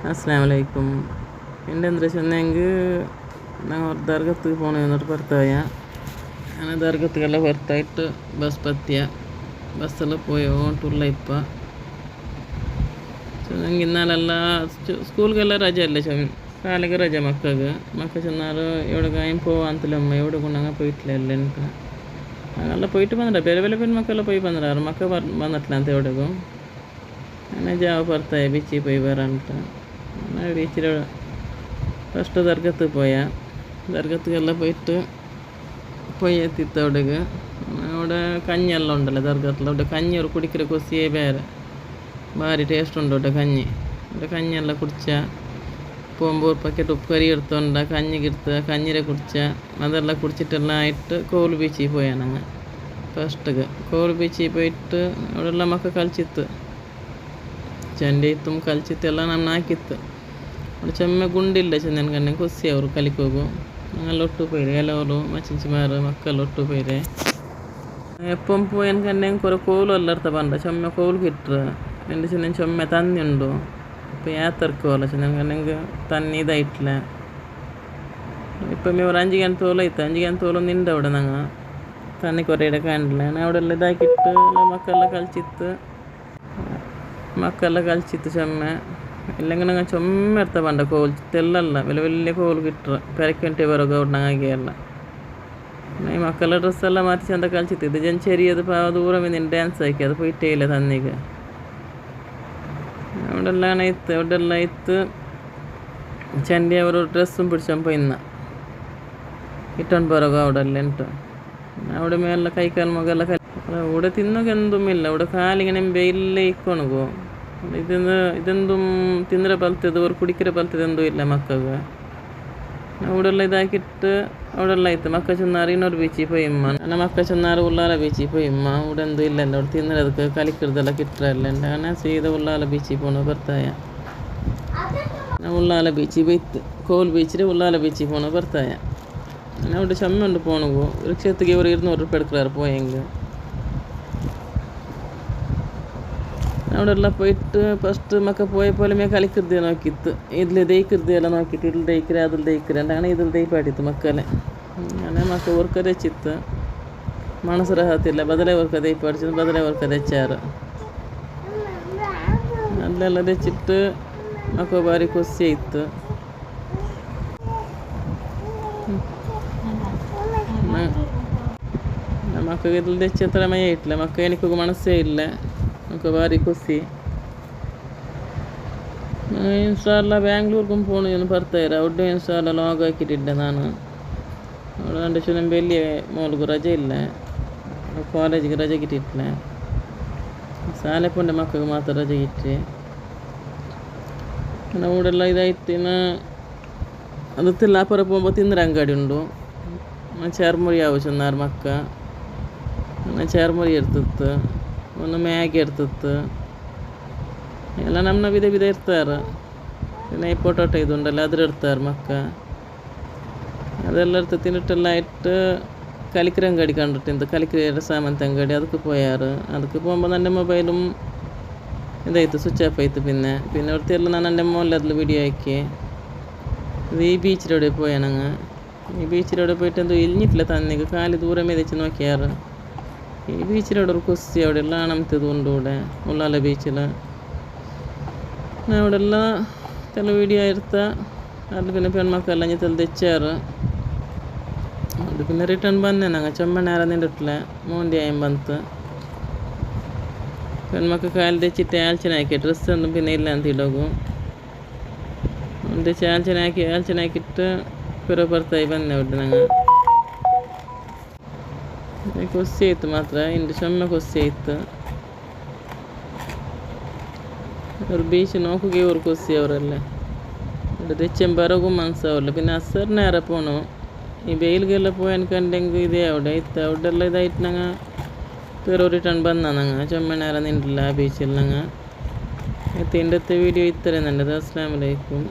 അസ്സലാമലൈക്കും. എൻ്റെ എന്താ ചെന്നെങ്കിൽ ನಾವು ದರ್ಗತ್ತಿಗೆ ಪೋಣ എന്നിട്ട് ಬರ್ತಾಯ അങ്ങനെ ದರ್ಗತ್ತಿಗೆಲ್ಲ ಬರ್ತಾಯಿಟ್ಟು ಬಸ್ ಪತ್ಯ ಬಸ್ಸೆಲ್ಲ പോയി ಓಂಟುಲ್ಲ ಇಪ್ಪ ನಂಗೆ ಇನ್ನಾಲೆಲ್ಲ ಸ್ಕೂಲ್ಗೆಲ್ಲ ರಜೆ ಅಲ್ಲ ಶಾಲೆಗೆ ರಜೆ ಮಕ್ಕ ചെന്നാറ് എവിടെക്കായും പോവാന്തല്ലമ്മ എവിടെ കൊണ്ടങ്ങ പോയിട്ടില്ല എല്ലെനിക്ക് അങ്ങനെല്ലാം പോയിട്ട് ಬಂದ್ರೆ ಬೇರೆ ಬೇರೆ പെൺമക്കളെಲ್ಲ പോയി ಬಂದ್ರೆ ಮಕ್ಕ ಬಂದಿട്ടിಲ್ಲ ಅಂತ ಎವಡೆಗೂ അങ്ങനെ ಜಾವ ಬರ್ತಾಯ ಬೀಚಿಗೆ പോയി വരാനിട്ട് ബീച്ചിൽ ഫസ്റ്റ് ദർഗത്ത് പോയാ ദർഗത്തിಗೆല്ലാം പോയി എത്തിತ್ತು അവിടേക്ക് അവിടെ കഞ്ഞിയെല്ലാം ഉണ്ടല്ലോ ദർഗത്തിൽ അവിടെ കഞ്ഞി ഒരു കുടിക്കുന്ന കൊസിയേ ಬೇರೆ ಭಾರಿ ಟೇಸ್ಟ್ ಉಂಟು അവിടെ കഞ്ഞിയെಲ್ಲ കുടിച്ച പോകുമ്പോൾ ഒരു പാക്കറ്റ് ഉപ്പ് കറി എടുത്തോണ്ട കഞ്ഞിരെ കുടിച്ച അതെല്ലാം കുടിച്ചിട്ടെല്ലാം ആയിട്ട് കോവൽ ബീച്ചിൽ പോയാണങ്ങ് ഫസ്റ്റൊക്കെ കോവൽ ബീച്ചിൽ പോയിട്ട് അവിടെല്ലാം മക്ക കളിച്ചിತ್ತು ಚಂಡೆ ಇತ್ತು ಕಲ್ಚಿತ್ತು ಎಲ್ಲ ನಾನು ಹಾಕಿತ್ತು അവിടെ ചെമ്മ ಗುಂಡಿಲ್ಲ ചെന്നಕನ್ನೆ ಕೊಸಿ ಅವರು ಕಲಿಕ್ ಹೋಗು ഞങ്ങൾ ഒട്ടു പോയിരെ എല്ലാവരും മച്ചിമാർ മക്കളൊട്ടു പോയിരെ എപ്പം പോയാൻ കന്നെ കുറേ കോലും എല്ലായിടത്ത പണ്ട ചെമ്മ കോൽ കിട്ടുക എൻ്റെ ചെന്ന ചെമ്മ തന്നി ഉണ്ടോ ഇപ്പം ಯಾತರ್ಕೋಲ್ಲ ചെന്നಕನ್ನೆಗೆ തന്നി ഇതായിട്ടില്ല ഇപ്പം ഒരു 5 ಗಂಟೆ തോലായിತ್ತು 5 ಗಂಟೆ തോലും നിൻ്റെ അവിടെ ഞങ്ങൾ തന്നി കുറേ ഇട കാണില്ല ഞാൻ അവിടെ എല്ലാം ഇതാക്കിയിട്ട് മക്കളെല്ലാം കളിച്ചിತ್ತು ചെമ്മ ഇല്ലെങ്കിൽ ഞങ്ങൾ ചുമ്മ എടുത്ത പണ്ട കോൽ തെല്ലല്ല വലിയ വലിയ കോൽ കിട്ടുക പെരക്കಂಟೆ ಬರೋಗ ಅವ್ರನ್ನಾಗೆಲ್ಲ ഈ മക്കളുടെ ഡ്രസ്സെല്ലാം മാറ്റി ചെന്ത കളിച്ചിತ್ತು ഇത് ഞാൻ ചെറിയത് ദൂരം നിന്ന് ഡാൻസ് ആക്കി അത് പോയിട്ടേ ഇല്ല തന്നിക്ക് അവിടെല്ലാം ഇത്ത് ചെണ്ടി അവർ ഡ്രസ്സും പിടിച്ചപ്പോൾ ഇന്ന ഇട്ടോണ്ട് ಬರೋಗ അവിടെ ಎಲ್ಲ ಎಂಟು അവിടെ മേലെ കൈക്കാൽ മുഖെಲ್ಲ അവിടെ തിന്നൊക്കെ എന്തുമില്ല അവിടെ കാലിങ്ങനെ വെയിലേ ഇക്കൊണുകോ ഇതെന്തും തിന്നರೆ ಬಲ್ತದೆ ಅವ್ರು ಕುಡಿಕರೆ ಬಲ್ತದೆ ಎಂದೂ ಇಲ್ಲ ಮಕ್ಕಗೆ ಅವೆಲ್ಲ ಇದಾಕಿಟ್ಟು ಅವೆಲ್ಲ ಆಯ್ತು ಮಕ್ಕ ಚೆന്നാറ് ಇನ್ನೊರು ಬೀಚಿಗೆ പോയിಮ್ಮ ನನ್ನ ಮಕ್ಕ ಚೆന്നാറ് ಉಲ್ಲಾಲ ಬೀಚಿಗೆ പോയിಮ್ಮ ಅವೆಂದು ಇಲ್ಲ ಅವ್ರು ತಿನ್ನರೆ ಅದಕ್ಕೆ ಕಲಿಕಿರ್ದೆಲ್ಲ കിട്ടറല്ല അങ്ങനെ ಸೀದಾ ಉಲ್ಲಾಲ ಬೀಚಿಗೆ പോണ ಬರ್ತಾಯ ಉಲ್ಲಾಲ ಬೀಚಿಗೆ പോയിತ್ತು ಕೋಲ್ ಬೀಚಿಗೆ ಉಲ್ಲಾಲ ಬೀಚಿಗೆ പോണ ಬರ್ತಾಯ അവിടെ ചെമ്മുണ്ട് പോണു റിക്ഷത്തിക്ക് ഒരു 200 രൂപ എടുക്കാറ് പോയെങ്കിൽ അവിടെല്ലാം പോയിട്ട് ഫസ്റ്റ് മക്ക പോയ പോലെ മേ കളിക്കരുത് നോക്കിತ್ತು ഇതിൽ ദയിക്കരുത് എല്ലാം നോക്കിയിട്ട് ഇതിൽ ദയിക്കര അതിൽ ദയിക്കര അങ്ങനെ ഇതിൽ ദയിപ്പാടിತ್ತು ಮಕ್ಕಳೇ അങ്ങനെ ಮಕ್ಕ ವರ್ಕ ದೆಚ್ಚಿತ್ತು ಮನಸ್ಸು ರಹತಿಲ್ಲ ಬದಲೇ ವರ್ಕ ದಯಿಪಾಡಿಸಿದ್ದು ಬದಲೇ ವರ್ಕ ದೆಚ್ಚಾರು ಅಲ್ಲೆಲ್ಲ ದೆಚ್ಚಿಟ್ಟು ಮಕ್ಕ ಭಾರಿ ಖುಷಿ ಇತ್ತು ಮಕ್ಕಗೆ ഇതിൽ ദെച്ചത്ര മയായിട്ടില്ല മക്ക എനിക്കൊക്കെ മനസ്സേ ഇല്ല നമുക്ക് ഭാരി ಖುಷಿ ഇൻഷാല്ല ബാംഗ്ലൂർക്കും പോകണമെന്ന് ಬರ್ತಾಯಿರ അവിടെ ഇൻഷാല്ല ಲಾಗ್ ಹಾಕಿಟ್ಟಿದ್ದೆ ನಾನು അവിടെ എൻ്റെ ചുനം വലിയ മോൾക്ക് ರಜೆ ಇಲ್ಲ ಕಾಲೇಜಿಗೆ ರಜೆ കിട്ടിയിട്ടില്ല ಶಾಲೆ ಪುಂಡೆ ಮಕ್ಕಳಿಗೆ ಮಾತ್ರ ರಜೆ കിട്ടി അവിടെಲ್ಲ ഇതായിട്ടിನ ಅದು ತಿಲ್ಲಾಪುರ പോകുമ്പോൾ ತಿಂದ್ರೆ ಅಂಗಡಿ ಉಂಡು ಚರ್ಮುರಿ ಯಾವ ಚೆന്നാರು ಮಕ್ಕ ಚರ್ಮುರಿ ಇರ್ತಿತ್ತು ಒಂದು ಮ್ಯಾಗಿ ಇರ್ತಿತ್ತು ಎಲ್ಲ ನಮ್ಮ ವಿಧ ಇರ್ತಾರೆ പിന്നെ ഈ പൊട്ടോട്ടോ ഇതുണ്ടല്ലോ അതിലിർത്താറ് മക്ക അതെല്ലാം എടുത്ത് തിന്നിട്ടെല്ലാം ആയിട്ട് കലിക്കര ಅಂಗಡಿ കണ്ടിട്ടുണ്ട് കലിക്കര സാമന്ത ಅಂಗಡಿ ಅದಕ್ಕೆ പോയാറ് ಅದಕ್ಕೆ പോകുമ്പോൾ എൻ്റെ മൊബൈലും ഇതായിತ್ತು സ്വിച്ച് ഓഫ് ആയിತ್ತು പിന്നെ ഒരുത്തിയെല്ലാം ನಾನು എൻ്റെ മോളിൽ അതിൽ വീഡിയോ ആക്കി ഇത് ഈ ബീച്ചിലൂടെ പോയാണങ്ങ് ഈ ബീച്ചിലൂടെ പോയിട്ട് എന്തോ ഇരിഞ്ഞിട്ടില്ല തന്നിക്ക് കാല് ദൂരം വെച്ച് നോക്കിയാറ് ഈ ബീച്ചിലൂടെ ഒരു കുസ്തി അവിടെ എല്ലാം ആണമത്തത് ഉണ്ട് ഇവിടെ ഉള്ളാല ബീച്ചിൽ അവിടെ എല്ലാം തെല്ല വീഡിയോ എടുത്ത അതിൽ പിന്നെ പെൺമക്കളെല്ലാം ഞാൻ തെല്ല തെച്ചാറ് അത് പിന്നെ റിട്ടേൺ ಬಂದೆ ನಂಗೆ ചെമ്മണ്ണേರ നിന്നിട്ടില്ല മോന്തിയായും ಬಂತು പെൺമക്കൾ കാല് തെച്ചിട്ട് ആൽച്ചനാക്കി ഡ്രസ്സൊന്നും പിന്നെ ಇಲ್ಲ ಅಂತ ಇಡೋಗು ಒಂದೇ ಆಲ್ಚನಾಕಿಟ್ಟು ಪುರ ಬರ್ತಾಯಿ ಬಂದೆ ಒಟ್ಟು ನಂಗೆ ಖುಷಿ ಆಯಿತು ಮಾತ್ರ ಇಂದು ಚೆಮ್ಮೆ ಖುಷಿ ಆಯಿತು ಅವ್ರು ಬೀಚ್ ನೋಕಿಗೆ ಅವ್ರು ಖುಷಿ ಅವರೆಲ್ಲ അവിടെ തെച്ചും ബറകും മനസ്സാവില്ല പിന്നെ അസർ നേരെ പോണു ഈ വെയിലിಗೆಲ್ಲ പോയി ಅನ್ಕೊಂಡೆಂಗೆ ಇದೆ അവിടെ ಇತ್ತು ಅವೆಲ್ಲ ಇದಾಯ್ತು ನಂಗೆ ಬೇರೆ ರಿಟರ್ನ್ ಬಂದ ನಂಗೆ ಚೆಮ್ಮೆ നേരെ ನಿಂತಿಲ್ಲ ಆ ಬೀಚಲ್ಲಿ ನಂಗೆ ತಿಂಡತ್ತೆ ವೀಡಿಯೋ ಇತ್ತರೆ ನನ್ನದು ಅಸ್ಸಲಾಮು ಅಲೈಕುಂ.